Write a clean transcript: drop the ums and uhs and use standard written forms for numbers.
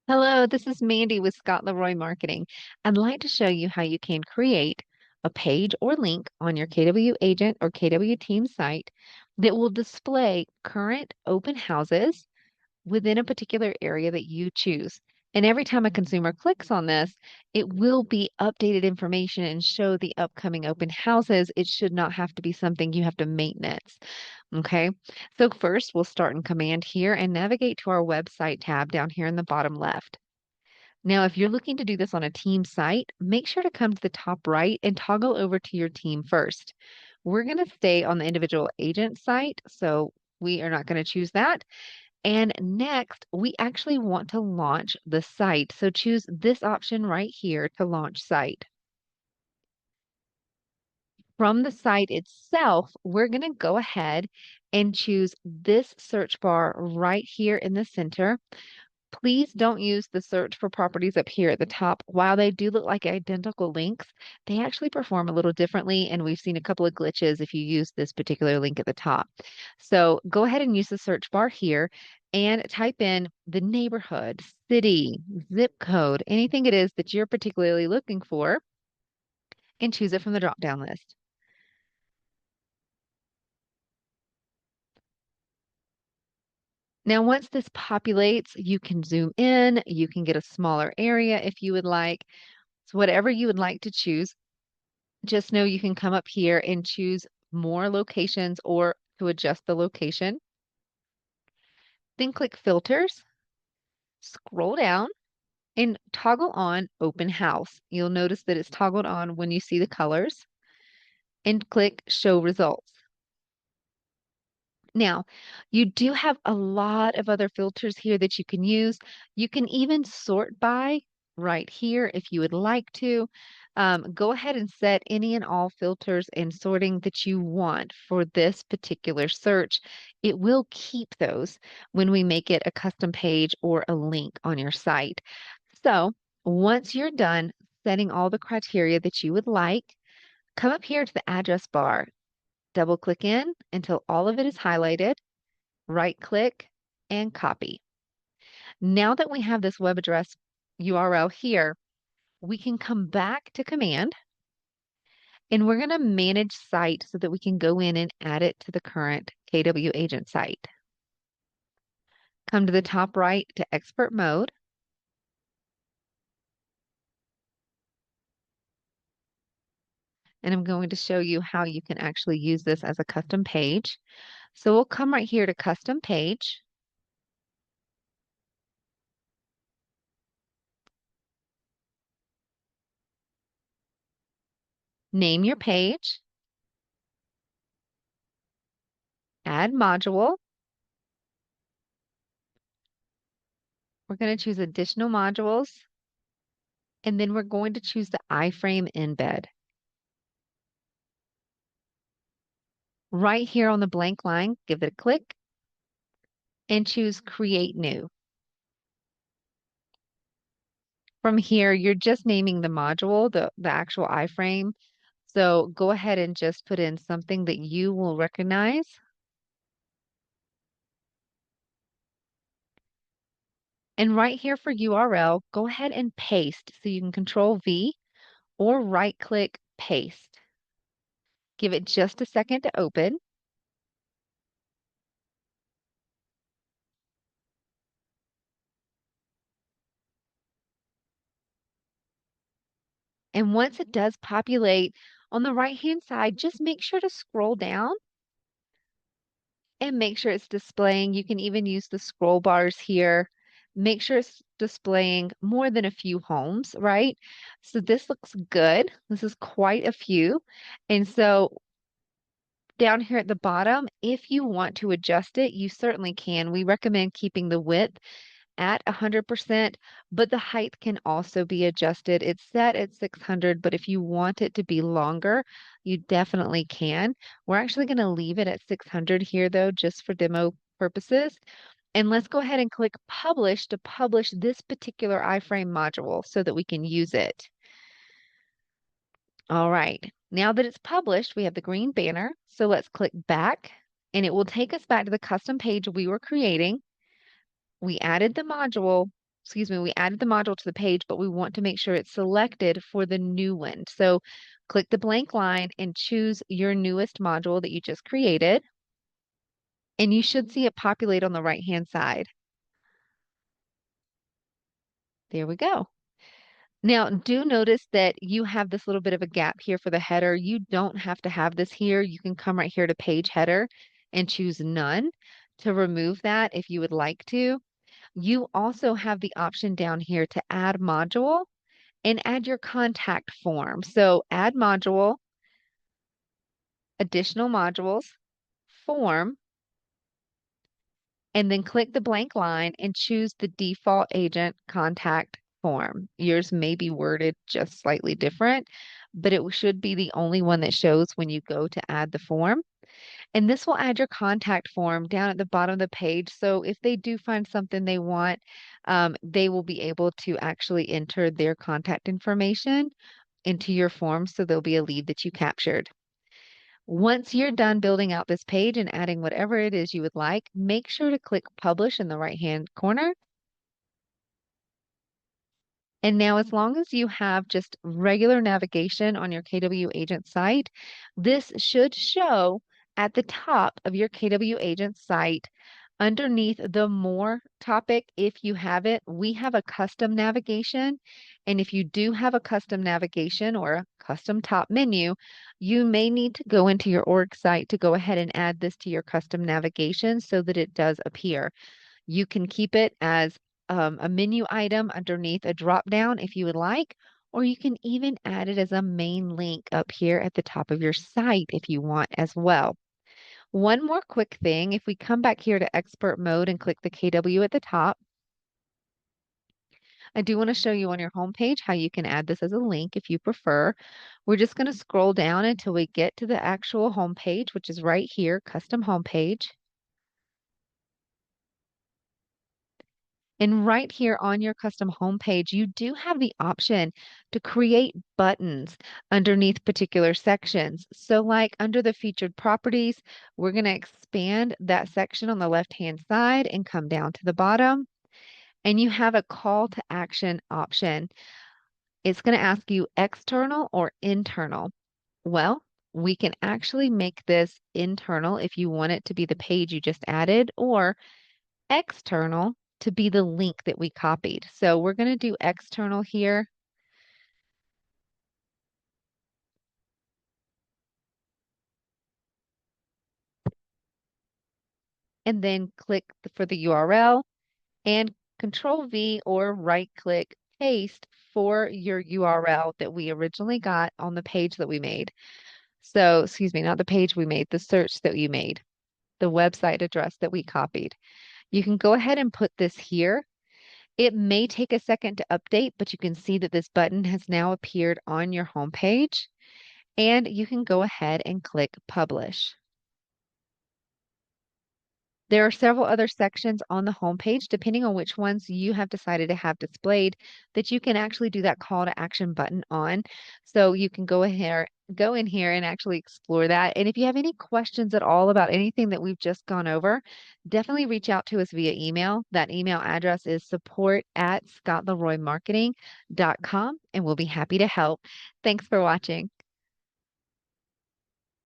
Hello, this is Mandy with Scott Leroy Marketing. I'd like to show you how you can create a page or link on your KW agent or KW team site that will display current open houses within a particular area that you choose. And every time a consumer clicks on this, it will be updated information and show the upcoming open houses. It should not have to be something you have to maintenance. Okay, so first we'll start in Command here and navigate to our website tab down here in the bottom left. Now, if you're looking to do this on a team site, make sure to come to the top right and toggle over to your team first. We're going to stay on the individual agent site, so we are not going to choose that. And next, we actually want to launch the site. So choose this option right here to launch site. From the site itself, we're going to go ahead and choose this search bar right here in the center. Please don't use the search for properties up here at the top. While they do look like identical links, they actually perform a little differently, and we've seen a couple of glitches if you use this particular link at the top. So go ahead and use the search bar here and type in the neighborhood, city, zip code, anything it is that you're particularly looking for, and choose it from the drop-down list. Now, once this populates, you can zoom in, you can get a smaller area if you would like. So whatever you would like to choose, just know you can come up here and choose more locations or to adjust the location. Then click filters, scroll down and toggle on open house. You'll notice that it's toggled on when you see the colors and click show results. Now, you do have a lot of other filters here that you can use. You can even sort by right here if you would like to. Go ahead and set any and all filters and sorting that you want for this particular search. It will keep those when we make it a custom page or a link on your site. So once you're done setting all the criteria that you would like, come up here to the address bar. Double click in until all of it is highlighted, right click and copy. Now that we have this web address URL here, we can come back to command and we're going to manage site so that we can go in and add it to the current KW agent site. Come to the top right to expert mode. And I'm going to show you how you can actually use this as a custom page. So we'll come right here to custom page. Name your page. Add module. We're going to choose additional modules. And then we're going to choose the iframe embed. Right here on the blank line, give it a click and choose create new. From here, you're just naming the module, the actual iframe. So go ahead and just put in something that you will recognize. And right here for URL, go ahead and paste. So you can control V or right click paste. Give it just a second to open. And once it does populate on the right-hand side, just make sure to scroll down and make sure it's displaying. You can even use the scroll bars here. Make sure it's displaying more than a few homes, right? So this looks good. This is quite a few. And so down here at the bottom, if you want to adjust it, you certainly can. We recommend keeping the width at 100%, but the height can also be adjusted. It's set at 600, but if you want it to be longer, you definitely can. We're actually going to leave it at 600 here though, just for demo purposes. And let's go ahead and click publish to publish this particular iframe module so that we can use it. All right, now that it's published, we have the green banner. So let's click back and it will take us back to the custom page we were creating. We added the module, excuse me, we added the module to the page, but we want to make sure it's selected for the new one. So click the blank line and choose your newest module that you just created. And you should see it populate on the right-hand side. There we go. Now, do notice that you have this little bit of a gap here for the header. You don't have to have this here. You can come right here to page header and choose none to remove that if you would like to. You also have the option down here to add module and add your contact form. So add module, additional modules, form, and then click the blank line and choose the default agent contact form. Yours may be worded just slightly different, but it should be the only one that shows when you go to add the form. And this will add your contact form down at the bottom of the page. So if they do find something they want, they will be able to actually enter their contact information into your form. So there'll be a lead that you captured. Once you're done building out this page and adding whatever it is you would like, make sure to click Publish in the right-hand corner. And now, as long as you have just regular navigation on your KW Agent site, this should show at the top of your KW Agent site underneath the More topic. If you have it, we have a custom navigation. And if you do have a custom navigation or a custom top menu, you may need to go into your org site to go ahead and add this to your custom navigation so that it does appear. You can keep it as a menu item underneath a drop down if you would like, or you can even add it as a main link up here at the top of your site if you want as well. One more quick thing, if we come back here to expert mode and click the KW at the top, I do want to show you on your home page how you can add this as a link if you prefer. We're just going to scroll down until we get to the actual home page, which is right here, custom home page. And right here on your custom homepage, you do have the option to create buttons underneath particular sections. So like under the featured properties, we're going to expand that section on the left-hand side and come down to the bottom. And you have a call to action option. It's going to ask you external or internal. Well, we can actually make this internal if you want it to be the page you just added, or external to be the link that we copied. So we're going to do external here. And then click for the URL and Control V or right click paste for your URL that we originally got on the page that we made. So, excuse me, not the page we made, the search that you made, the website address that we copied. You can go ahead and put this here. It may take a second to update, but you can see that this button has now appeared on your home page, and you can go ahead and click Publish. There are several other sections on the homepage, depending on which ones you have decided to have displayed, that you can actually do that call to action button on. So you can go in here and actually explore that. And if you have any questions at all about anything that we've just gone over, definitely reach out to us via email. That email address is support@scottleroymarketing.com, and we'll be happy to help. Thanks for watching.